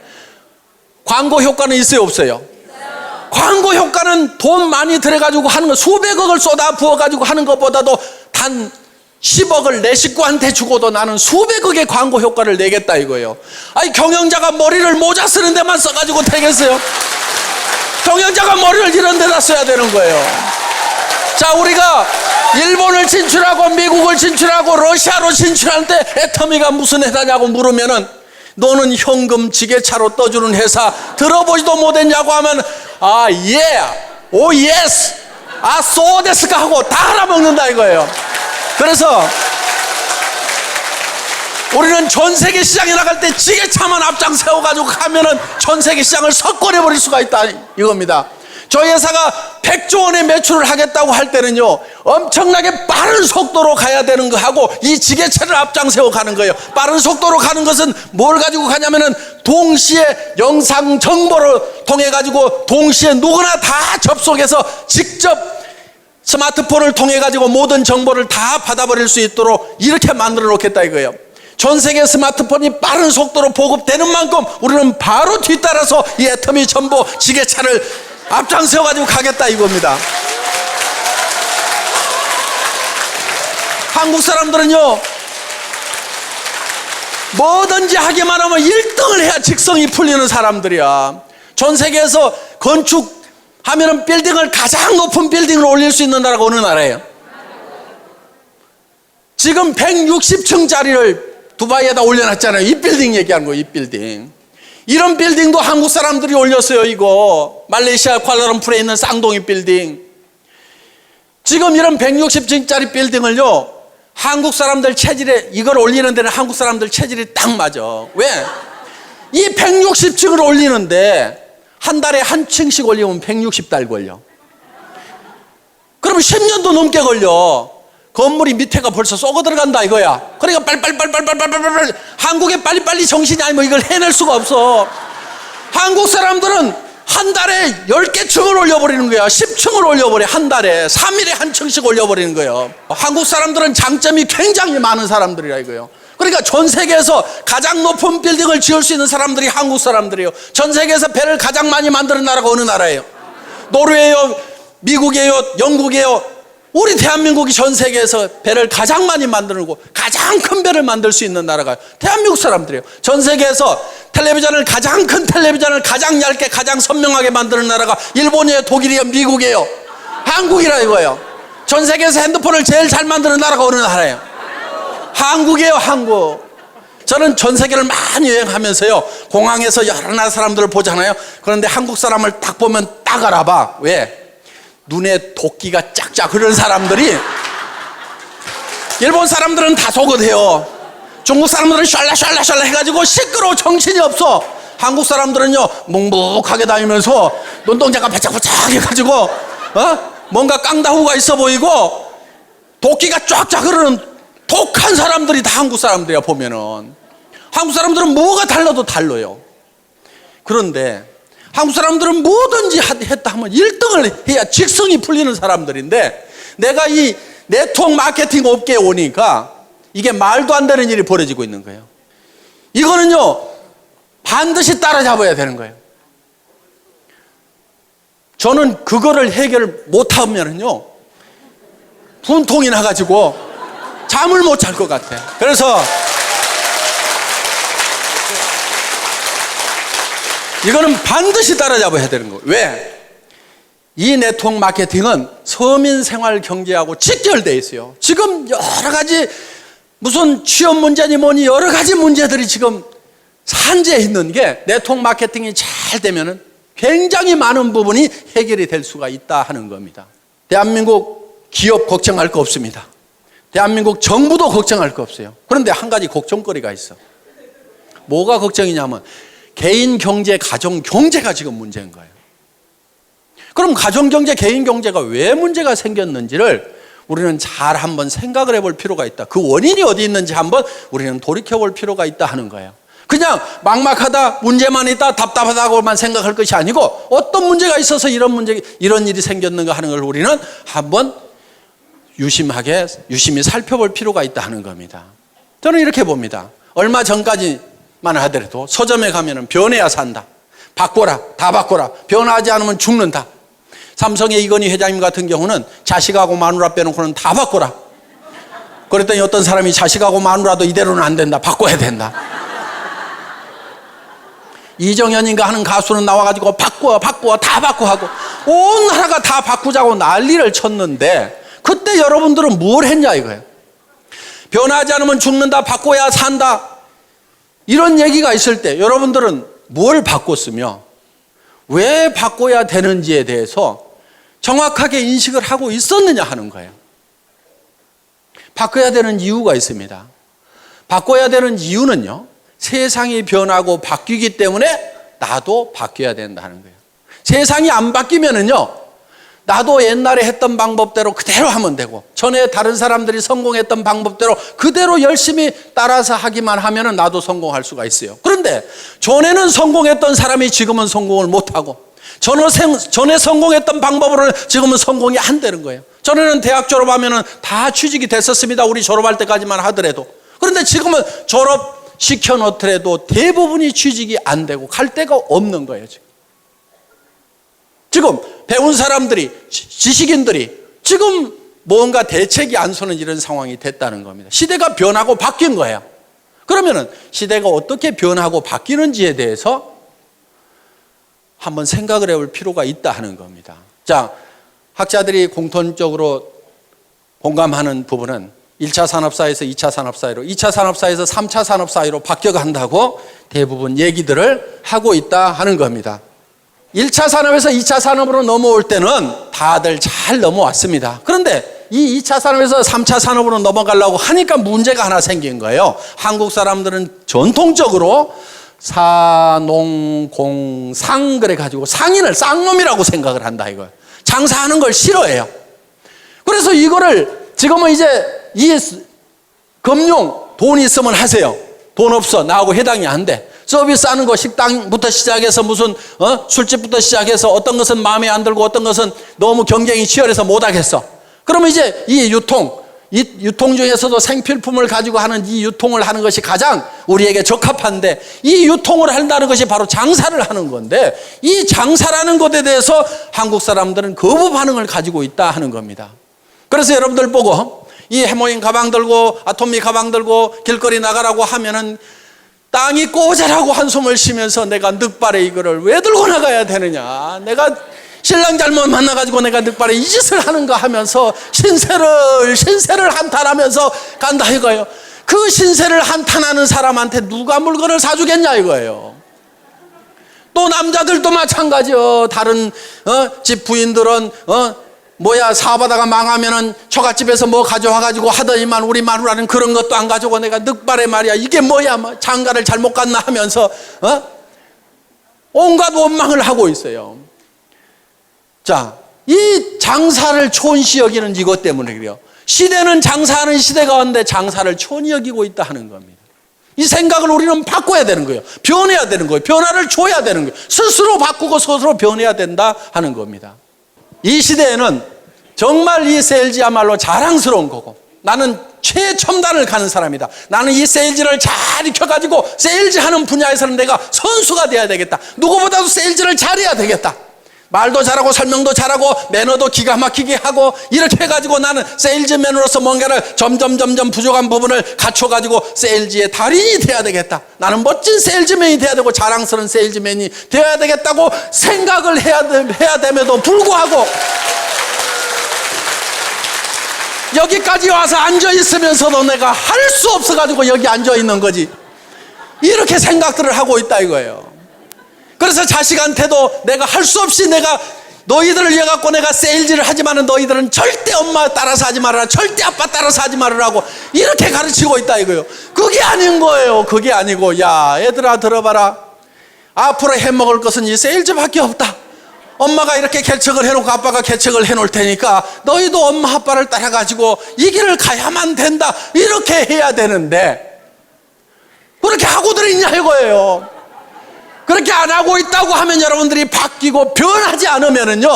Speaker 1: 광고 효과는 있어요, 없어요? 광고 효과는 돈 많이 들여가지고 하는 거, 수백억을 쏟아 부어가지고 하는 것보다도 단 10억을 내 식구한테 주고도 나는 수백억의 광고 효과를 내겠다 이거예요. 아니, 경영자가 머리를 모자 쓰는 데만 써가지고 되겠어요? 경영자가 머리를 이런 데다 써야 되는 거예요. 자, 우리가 일본을 진출하고 미국을 진출하고 러시아로 진출할 때 애터미가 무슨 회사냐고 물으면은 너는 현금 지게차로 떠주는 회사 들어보지도 못했냐고 하면 아, 예, 오, 예스, 아, 소데스까 하고 다 알아먹는다 이거예요. 그래서 우리는 전 세계 시장에 나갈 때 지게차만 앞장 세워가지고 가면은 전 세계 시장을 석권해버릴 수가 있다 이겁니다. 저희 회사가 100조 원의 매출을 하겠다고 할 때는요, 엄청나게 빠른 속도로 가야 되는 거 하고 이 지게차를 앞장 세워 가는 거예요. 빠른 속도로 가는 것은 뭘 가지고 가냐면은 동시에 영상 정보를 통해 가지고 동시에 누구나 다 접속해서 직접 스마트폰을 통해 가지고 모든 정보를 다 받아버릴 수 있도록 이렇게 만들어 놓겠다 이거예요. 전 세계 스마트폰이 빠른 속도로 보급되는 만큼 우리는 바로 뒤따라서 이 애터미 전보 지게차를 앞장서 가지고 가겠다 이겁니다. 한국 사람들은요, 뭐든지 하기만 하면 1등을 해야 직성이 풀리는 사람들이야. 전 세계에서 건축하면은 빌딩을 가장 높은 빌딩을 올릴 수 있는 나라가 어느 나라예요? 지금 160층짜리를 두바이에다 올려놨잖아요. 이 빌딩 얘기하는 거예요. 이 빌딩. 이런 빌딩도 한국 사람들이 올렸어요. 이거 말레이시아 쿠알라룸푸르에 있는 쌍둥이 빌딩. 지금 이런 160층짜리 빌딩을요, 한국 사람들 체질에, 이걸 올리는 데는 한국 사람들 체질이 딱 맞아. 왜? 이 160층을 올리는데 한 달에 한 층씩 올리면 160달 걸려. 그러면 10년도 넘게 걸려. 건물이 밑에가 벌써 썩어 들어간다 이거야. 그러니까 빨리 한국에 빨리 정신이 아니면 이걸 해낼 수가 없어. 한국 사람들은 한 달에 10개 층을 올려버리는 거야. 10층을 올려버려. 한 달에 3일에 한 층씩 올려버리는 거예요. 한국 사람들은 장점이 굉장히 많은 사람들이라 이거예요. 그러니까 전 세계에서 가장 높은 빌딩을 지을 수 있는 사람들이 한국 사람들이에요. 전 세계에서 배를 가장 많이 만드는 나라가 어느 나라예요? 노르웨이요, 미국이에요, 영국이에요. 우리 대한민국이 전 세계에서 배를 가장 많이 만들고 가장 큰 배를 만들 수 있는 나라가 대한민국 사람들이에요. 전 세계에서 텔레비전을, 가장 큰 텔레비전을 가장 얇게 가장 선명하게 만드는 나라가 일본이에요, 독일이에요, 미국이에요, 한국이라 이거예요. 전 세계에서 핸드폰을 제일 잘 만드는 나라가 어느 나라예요? 한국이에요, 한국. 저는 전 세계를 많이 여행하면서요, 공항에서 여러 나라 사람들을 보잖아요. 그런데 한국 사람을 딱 보면 딱 알아봐. 왜? 눈에 도끼가 짝짝 흐르는 사람들이, 일본 사람들은 다 속어대요. 중국 사람들은 샬라샬라 해가지고 시끄러워 정신이 없어. 한국 사람들은요, 묵묵하게 다니면서 눈동자가 바짝바짝 해가지고 뭔가 깡다구가 있어 보이고 도끼가 쫙쫙 흐르는 독한 사람들이 다 한국 사람들이야. 보면은 한국 사람들은 뭐가 달라도 달라요. 그런데 한국 사람들은 뭐든지 했다 하면 1등을 해야 직성이 풀리는 사람들인데, 내가 이 네트워크 마케팅 업계에 오니까 이게 말도 안 되는 일이 벌어지고 있는 거예요. 이거는요, 반드시 따라잡아야 되는 거예요. 저는 그거를 해결 못하면은요, 분통이 나가지고 잠을 못 잘 것 같아요. 그래서 이거는 반드시 따라잡아야 되는 거예요. 왜? 이 네트워크 마케팅은 서민 생활 경제하고 직결되어 있어요. 지금 여러 가지 무슨 취업 문제니 뭐니 여러 가지 문제들이 지금 산재해 있는 게, 네트워크 마케팅이 잘 되면은 굉장히 많은 부분이 해결이 될 수가 있다 하는 겁니다. 대한민국 기업 걱정할 거 없습니다. 대한민국 정부도 걱정할 거 없어요. 그런데 한 가지 걱정거리가 있어. 뭐가 걱정이냐면 개인 경제, 가정 경제가 지금 문제인 거예요. 그럼 가정 경제, 개인 경제가 왜 문제가 생겼는지를 우리는 잘 한번 생각을 해볼 필요가 있다. 그 원인이 어디 있는지 한번 우리는 돌이켜볼 필요가 있다 하는 거예요. 그냥 막막하다, 문제만 있다, 답답하다고만 생각할 것이 아니고 어떤 문제가 있어서 이런 일이 생겼는가 하는 걸 우리는 한번 유심히 살펴볼 필요가 있다 하는 겁니다. 저는 이렇게 봅니다. 얼마 전까지만 하더라도 서점에 가면은 변해야 산다, 바꿔라, 다 바꿔라, 변하지 않으면 죽는다,
Speaker 2: 삼성의 이건희 회장님 같은 경우는 자식하고 마누라 빼놓고는 다 바꿔라. 그랬더니 어떤 사람이 자식하고 마누라도 이대로는 안 된다. 바꿔야 된다. 이정현인가 하는 가수는 나와가지고 바꿔 다 바꿔 하고 온 나라가 다 바꾸자고 난리를 쳤는데 그때 여러분들은 뭘 했냐 이거예요. 변하지 않으면 죽는다, 바꿔야 산다, 이런 얘기가 있을 때 여러분들은 뭘 바꿨으며 왜 바꿔야 되는지에 대해서 정확하게 인식을 하고 있었느냐 하는 거예요. 바꿔야 되는 이유가 있습니다. 바꿔야 되는 이유는요, 세상이 변하고 바뀌기 때문에 나도 바뀌어야 된다는 거예요. 세상이 안 바뀌면은요, 나도 옛날에 했던 방법대로 그대로 하면 되고, 전에 다른 사람들이 성공했던 방법대로 그대로 열심히 따라서 하기만 하면은 나도 성공할 수가 있어요. 그런데 전에는 성공했던 사람이 지금은 성공을 못하고, 전에 성공했던 방법으로는 지금은 성공이 안 되는 거예요. 전에는 대학 졸업하면은 다 취직이 됐었습니다. 우리 졸업할 때까지만 하더라도. 그런데 지금은 졸업시켜 놓더라도 대부분이 취직이 안 되고 갈 데가 없는 거예요. 지금 배운 사람들이, 지식인들이 지금 뭔가 대책이 안 서는 이런 상황이 됐다는 겁니다. 시대가 변하고 바뀐 거예요. 그러면은 시대가 어떻게 변하고 바뀌는지에 대해서 한번 생각을 해볼 필요가 있다 하는 겁니다. 자, 학자들이 공통적으로 공감하는 부분은 1차 산업사회에서 2차 산업사회로, 2차 산업사회에서 3차 산업사회로 바뀌어간다고 대부분 얘기들을 하고 있다 하는 겁니다. 1차 산업에서 2차 산업으로 넘어올 때는 다들 잘 넘어왔습니다. 그런데 이 2차 산업에서 3차 산업으로 넘어가려고 하니까 문제가 하나 생긴 거예요. 한국 사람들은 전통적으로 사농공상 그래가지고 상인을 쌍놈이라고 생각을 한다 이거예요. 장사하는 걸 싫어해요. 그래서 이거를 지금은 이제 이 금융, 돈 있으면 하세요. 돈 없어, 나하고 해당이 안 돼. 서비스 하는 거, 식당부터 시작해서 무슨 술집부터 시작해서 어떤 것은 마음에 안 들고 어떤 것은 너무 경쟁이 치열해서 못 하겠어. 그러면 이제 이 유통 중에서도 생필품을 가지고 하는 이 유통을 하는 것이 가장 우리에게 적합한데, 이 유통을 한다는 것이 바로 장사를 하는 건데, 이 장사라는 것에 대해서 한국 사람들은 거부 반응을 가지고 있다 하는 겁니다. 그래서 여러분들 보고 이 해모인 가방 들고 아토미 가방 들고 길거리 나가라고 하면은 땅이 꼬자라고 한숨을 쉬면서 내가 늑발에 이거를 왜 들고 나가야 되느냐, 내가 신랑 잘못 만나가지고 내가 늑발에 이 짓을 하는가 하면서 신세를 한탄하면서 간다 이거예요. 그 신세를 한탄하는 사람한테 누가 물건을 사주겠냐 이거예요. 또 남자들도 마찬가지요. 다른 집 부인들은 사업하다가 망하면은 처갓집에서 뭐 가져와가지고 하더니만 우리 마누라는 그런 것도 안 가져오고 내가 늑발에 말이야 이게 뭐야, 뭐 장가를 잘못 갔나 하면서 온갖 원망을 하고 있어요. 자, 이 장사를 촌시 여기는 이것 때문에 그래요. 시대는 장사하는 시대가 왔는데 장사를 촌히 여기고 있다 하는 겁니다. 이 생각을 우리는 바꿔야 되는 거예요. 변해야 되는 거예요. 변화를 줘야 되는 거예요. 스스로 바꾸고 스스로 변해야 된다 하는 겁니다. 이 시대에는 정말 이 세일즈야말로 자랑스러운 거고, 나는 최첨단을 가는 사람이다. 나는 이 세일즈를 잘 익혀가지고 세일즈 하는 분야에서는 내가 선수가 돼야 되겠다. 누구보다도 세일즈를 잘해야 되겠다. 말도 잘하고 설명도 잘하고 매너도 기가 막히게 하고 이렇게 해가지고 나는 세일즈맨으로서 뭔가를 점점 부족한 부분을 갖춰가지고 세일즈의 달인이 돼야 되겠다. 나는 멋진 세일즈맨이 돼야 되고 자랑스러운 세일즈맨이 돼야 되겠다고 생각을 해야 됨에도 불구하고 여기까지 와서 앉아있으면서도 내가 할 수 없어가지고 여기 앉아있는 거지, 이렇게 생각들을 하고 있다 이거예요. 그래서 자식한테도 내가 할 수 없이 내가 너희들을 위해 갖고 내가 세일즈를 하지만은 너희들은 절대 엄마 따라서 하지 말아라, 절대 아빠 따라서 하지 말으라고 이렇게 가르치고 있다 이거예요. 그게 아닌 거예요. 그게 아니고, 야 얘들아 들어봐라, 앞으로 해먹을 것은 이 세일즈밖에 없다. 엄마가 이렇게 개척을 해놓고 아빠가 개척을 해놓을 테니까 너희도 엄마 아빠를 따라가지고 이 길을 가야만 된다, 이렇게 해야 되는데 그렇게 하고들 있냐 이거예요. 그렇게 안 하고 있다고 하면 여러분들이 바뀌고 변하지 않으면은요,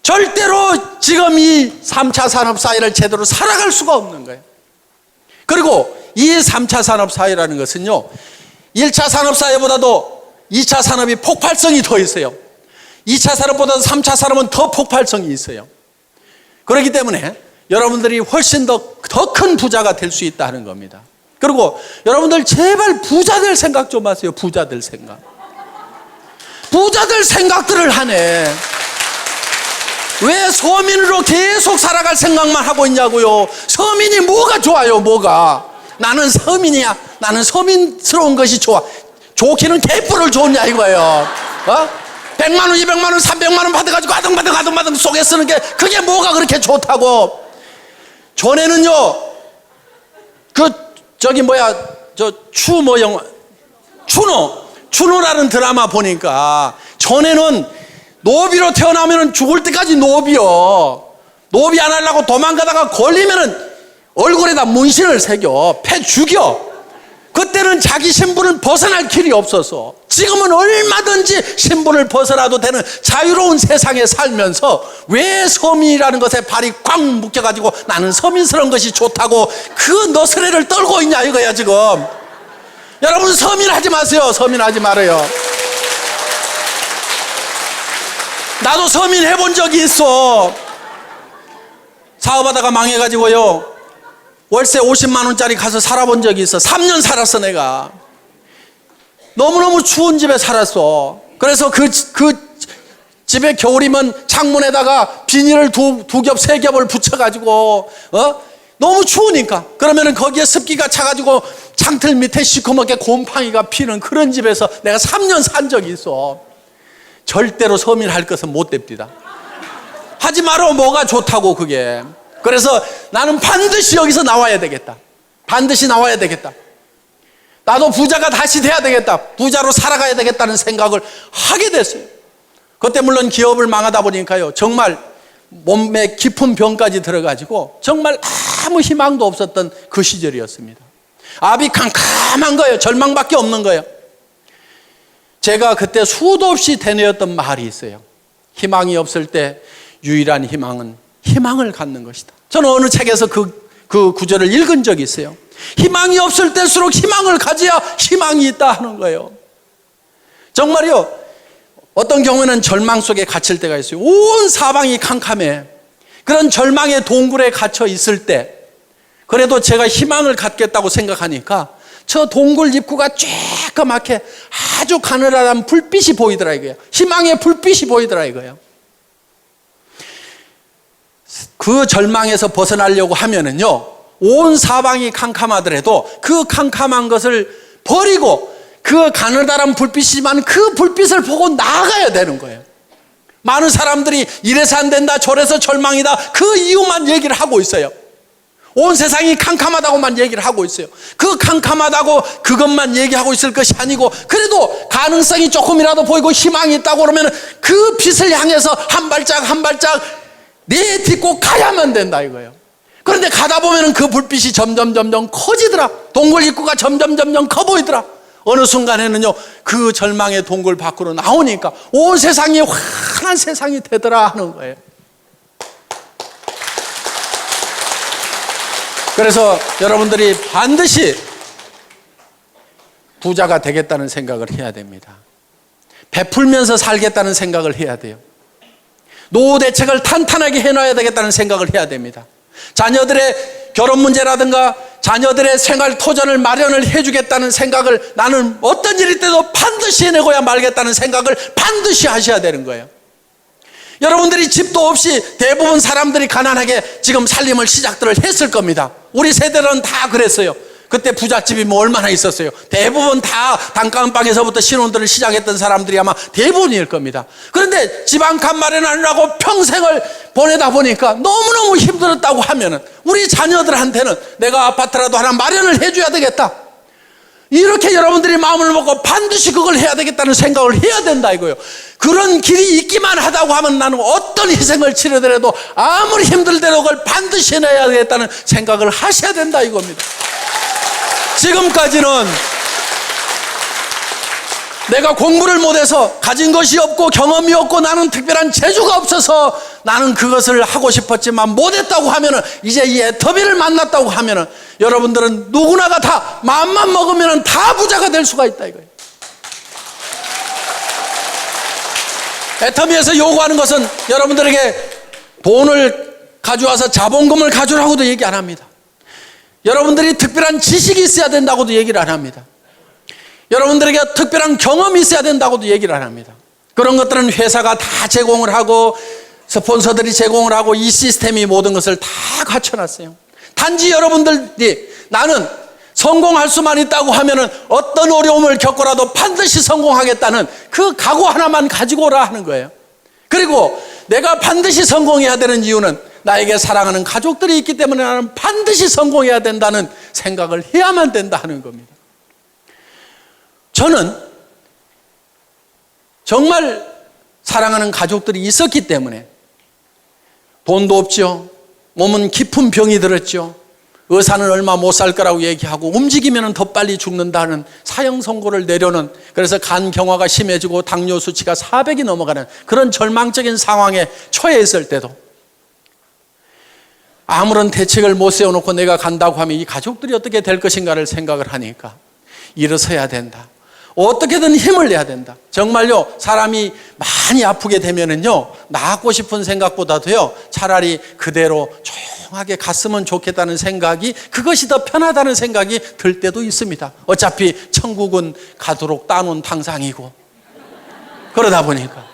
Speaker 2: 절대로 지금 이 3차 산업사회를 제대로 살아갈 수가 없는 거예요. 그리고 이 3차 산업사회라는 것은요, 1차 산업사회보다도 2차 산업이 폭발성이 더 있어요. 2차 산업보다 3차 산업은 더 폭발성이 있어요. 그렇기 때문에 여러분들이 훨씬 더 큰 부자가 될 수 있다는 겁니다. 그리고 여러분들 제발 부자 될 생각 좀 하세요. 부자 될 생각. 부자 될 생각들을 하네. 왜 서민으로 계속 살아갈 생각만 하고 있냐고요. 서민이 뭐가 좋아요, 뭐가. 나는 서민이야. 나는 서민스러운 것이 좋아. 좋기는 개뿔을 좋냐 이거예요. 100만 원, 200만 원, 300만 원 받아가지고 아등바등 속에 쓰는 게 그게 뭐가 그렇게 좋다고. 전에는요, 추노라는 드라마 보니까 전에는 노비로 태어나면 죽을 때까지 노비요. 노비 안 하려고 도망가다가 걸리면은 얼굴에다 문신을 새겨, 패 죽여. 그때는 자기 신분을 벗어날 길이 없어서, 지금은 얼마든지 신분을 벗어나도 되는 자유로운 세상에 살면서 왜 서민이라는 것에 발이 꽉 묶여가지고 나는 서민스러운 것이 좋다고 그 너스레를 떨고 있냐 이거야 지금. 여러분 서민하지 마세요. 서민하지 말아요. 나도 서민 해본 적이 있어. 사업하다가 망해가지고요, 월세 50만 원짜리 가서 살아본 적이 있어. 3년 살았어 내가. 너무너무 추운 집에 살았어. 그래서 그 집에 겨울이면 창문에다가 비닐을 두 겹, 세 겹을 붙여가지고 너무 추우니까, 그러면은 거기에 습기가 차가지고 창틀 밑에 시커멓게 곰팡이가 피는 그런 집에서 내가 3년 산 적이 있어. 절대로 서민할 것은 못 됩니다. 하지 마라. 뭐가 좋다고 그게. 그래서 나는 반드시 여기서 나와야 되겠다. 반드시 나와야 되겠다. 나도 부자가 다시 돼야 되겠다. 부자로 살아가야 되겠다는 생각을 하게 됐어요. 그때 물론 기업을 망하다 보니까요, 정말 몸에 깊은 병까지 들어가지고 정말 아무 희망도 없었던 그 시절이었습니다. 앞이 캄캄한 거예요. 절망밖에 없는 거예요. 제가 그때 수도 없이 되뇌었던 말이 있어요. 희망이 없을 때 유일한 희망은 희망을 갖는 것이다. 저는 어느 책에서 그 구절을 읽은 적이 있어요. 희망이 없을 때일수록 희망을 가져야 희망이 있다 하는 거예요. 정말요, 어떤 경우에는 절망 속에 갇힐 때가 있어요. 온 사방이 캄캄해. 그런 절망의 동굴에 갇혀 있을 때, 그래도 제가 희망을 갖겠다고 생각하니까 저 동굴 입구가 쬐끄맣게 아주 가느다란 불빛이 보이더라 이거예요. 희망의 불빛이 보이더라 이거예요. 그 절망에서 벗어나려고 하면은요, 온 사방이 캄캄하더라도 그 캄캄한 것을 버리고 그 가느다란 불빛이지만 그 불빛을 보고 나아가야 되는 거예요. 많은 사람들이 이래서 안 된다, 저래서 절망이다, 그 이유만 얘기를 하고 있어요. 온 세상이 캄캄하다고만 얘기를 하고 있어요. 그 캄캄하다고 그것만 얘기하고 있을 것이 아니고, 그래도 가능성이 조금이라도 보이고 희망이 있다고 그러면 그 빛을 향해서 한 발짝 한 발짝 내딛고 가야만 된다 이거예요. 그런데 가다 보면 그 불빛이 점점 커지더라. 동굴 입구가 점점 커 보이더라. 어느 순간에는요, 그 절망의 동굴 밖으로 나오니까 온 세상이 환한 세상이 되더라 하는 거예요. 그래서 여러분들이 반드시 부자가 되겠다는 생각을 해야 됩니다. 베풀면서 살겠다는 생각을 해야 돼요. 노후 대책을 탄탄하게 해놔야 되겠다는 생각을 해야 됩니다. 자녀들의 결혼 문제라든가 자녀들의 생활 토전을 마련을 해주겠다는 생각을, 나는 어떤 일이 때도 반드시 해내고야 말겠다는 생각을 반드시 하셔야 되는 거예요. 여러분들이 집도 없이 대부분 사람들이 가난하게 지금 살림을 시작들을 했을 겁니다. 우리 세대는 다 그랬어요. 그때 부잣집이 뭐 얼마나 있었어요. 대부분 다 단칸방에서부터 신혼들을 시작했던 사람들이 아마 대부분일 겁니다. 그런데 집 한 칸 마련하느라고 평생을 보내다 보니까 너무너무 힘들었다고 하면은 우리 자녀들한테는 내가 아파트라도 하나 마련을 해줘야 되겠다, 이렇게 여러분들이 마음을 먹고 반드시 그걸 해야 되겠다는 생각을 해야 된다 이거예요. 그런 길이 있기만 하다고 하면 나는 어떤 희생을 치르더라도 아무리 힘들더라도 그걸 반드시 해내야 되겠다는 생각을 하셔야 된다 이겁니다. 지금까지는 내가 공부를 못해서 가진 것이 없고 경험이 없고 나는 특별한 재주가 없어서 나는 그것을 하고 싶었지만 못했다고 하면은, 이제 이 애터비를 만났다고 하면은 여러분들은 누구나가 다 마음만 먹으면은 다 부자가 될 수가 있다 이거예요. 애터미에서 요구하는 것은 여러분들에게 돈을 가져와서 자본금을 가져라고도 얘기 안 합니다. 여러분들이 특별한 지식이 있어야 된다고도 얘기를 안 합니다. 여러분들에게 특별한 경험이 있어야 된다고도 얘기를 안 합니다. 그런 것들은 회사가 다 제공을 하고 스폰서들이 제공을 하고 이 시스템이 모든 것을 다 갖춰놨어요. 단지 여러분들이 나는 성공할 수만 있다고 하면은 어떤 어려움을 겪고라도 반드시 성공하겠다는 그 각오 하나만 가지고 오라 하는 거예요. 그리고 내가 반드시 성공해야 되는 이유는 나에게 사랑하는 가족들이 있기 때문에 나는 반드시 성공해야 된다는 생각을 해야만 된다 하는 겁니다. 저는 정말 사랑하는 가족들이 있었기 때문에 돈도 없죠. 몸은 깊은 병이 들었죠. 의사는 얼마 못 살 거라고 얘기하고 움직이면 더 빨리 죽는다는 사형 선고를 내려는, 그래서 간 경화가 심해지고 당뇨 수치가 400이 넘어가는 그런 절망적인 상황에 처해 있을 때도 아무런 대책을 못 세워놓고 내가 간다고 하면 이 가족들이 어떻게 될 것인가를 생각을 하니까 일어서야 된다. 어떻게든 힘을 내야 된다. 정말요, 사람이 많이 아프게 되면은요, 나았고 싶은 생각보다도요, 차라리 그대로 조용하게 갔으면 좋겠다는 생각이, 그것이 더 편하다는 생각이 들 때도 있습니다. 어차피 천국은 가도록 따놓은 탕상이고. 그러다 보니까.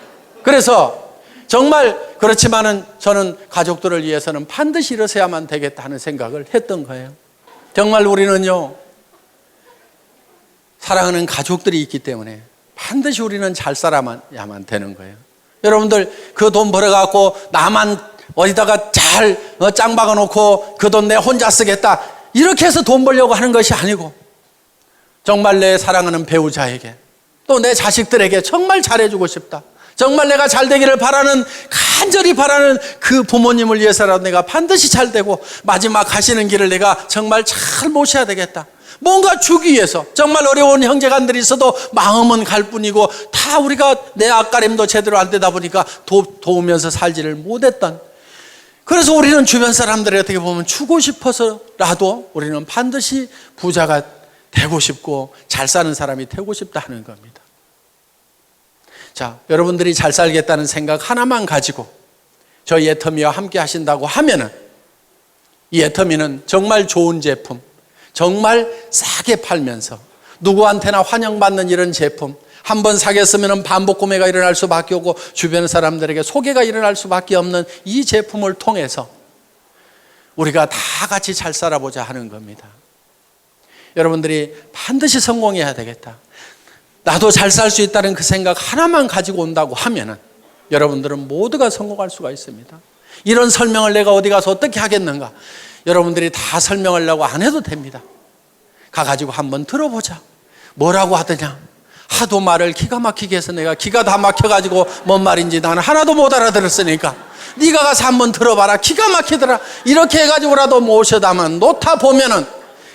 Speaker 2: 그래서 정말 그렇지만은 저는 가족들을 위해서는 반드시 일어서야만 되겠다 하는 생각을 했던 거예요. 정말 우리는요, 사랑하는 가족들이 있기 때문에 반드시 우리는 잘 살아야만 되는 거예요. 여러분들 그 돈 벌어갖고 나만 어디다가 잘 짱 박아놓고 그 돈 내 혼자 쓰겠다 이렇게 해서 돈 벌려고 하는 것이 아니고, 정말 내 사랑하는 배우자에게 또 내 자식들에게 정말 잘해주고 싶다, 정말 내가 잘 되기를 바라는, 간절히 바라는 그 부모님을 위해서라도 내가 반드시 잘 되고 마지막 가시는 길을 내가 정말 잘 모셔야 되겠다, 뭔가 주기 위해서. 정말 어려운 형제간들이 있어도 마음은 갈 뿐이고 다 우리가 내 앞가림도 제대로 안 되다 보니까 도우면서 살지를 못했던, 그래서 우리는 주변 사람들이 어떻게 보면 주고 싶어서라도 우리는 반드시 부자가 되고 싶고 잘 사는 사람이 되고 싶다 하는 겁니다. 자, 여러분들이 잘 살겠다는 생각 하나만 가지고 저희 애터미와 함께 하신다고 하면은, 이 애터미는 정말 좋은 제품, 정말 싸게 팔면서 누구한테나 환영받는 이런 제품, 한번 사게 쓰면 반복 구매가 일어날 수밖에 없고 주변 사람들에게 소개가 일어날 수밖에 없는 이 제품을 통해서 우리가 다 같이 잘 살아보자 하는 겁니다. 여러분들이 반드시 성공해야 되겠다, 나도 잘 살 수 있다는 그 생각 하나만 가지고 온다고 하면은 여러분들은 모두가 성공할 수가 있습니다. 이런 설명을 내가 어디 가서 어떻게 하겠는가, 여러분들이 다 설명하려고 안 해도 됩니다. 가가지고 한번 들어보자. 뭐라고 하더냐, 하도 말을 기가 막히게 해서 내가 기가 다 막혀가지고 뭔 말인지 나는 하나도 못 알아들었으니까 네가 가서 한번 들어봐라, 기가 막히더라, 이렇게 해가지고라도 모셔다만 놓다 보면은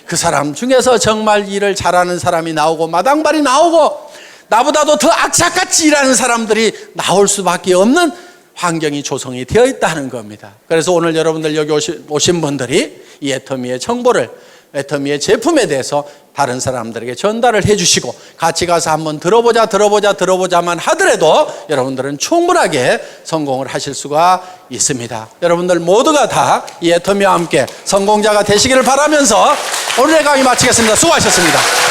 Speaker 2: 그 사람 중에서 정말 일을 잘하는 사람이 나오고 마당발이 나오고 나보다도 더 악착같이 일하는 사람들이 나올 수밖에 없는 환경이 조성이 되어 있다는 겁니다. 그래서 오늘 여러분들 여기 오신 분들이 이 애터미의 정보를, 애터미의 제품에 대해서 다른 사람들에게 전달을 해주시고 같이 가서 한번 들어보자만 하더라도 여러분들은 충분하게 성공을 하실 수가 있습니다. 여러분들 모두가 다 이 애터미와 함께 성공자가 되시기를 바라면서 오늘의 강의 마치겠습니다. 수고하셨습니다.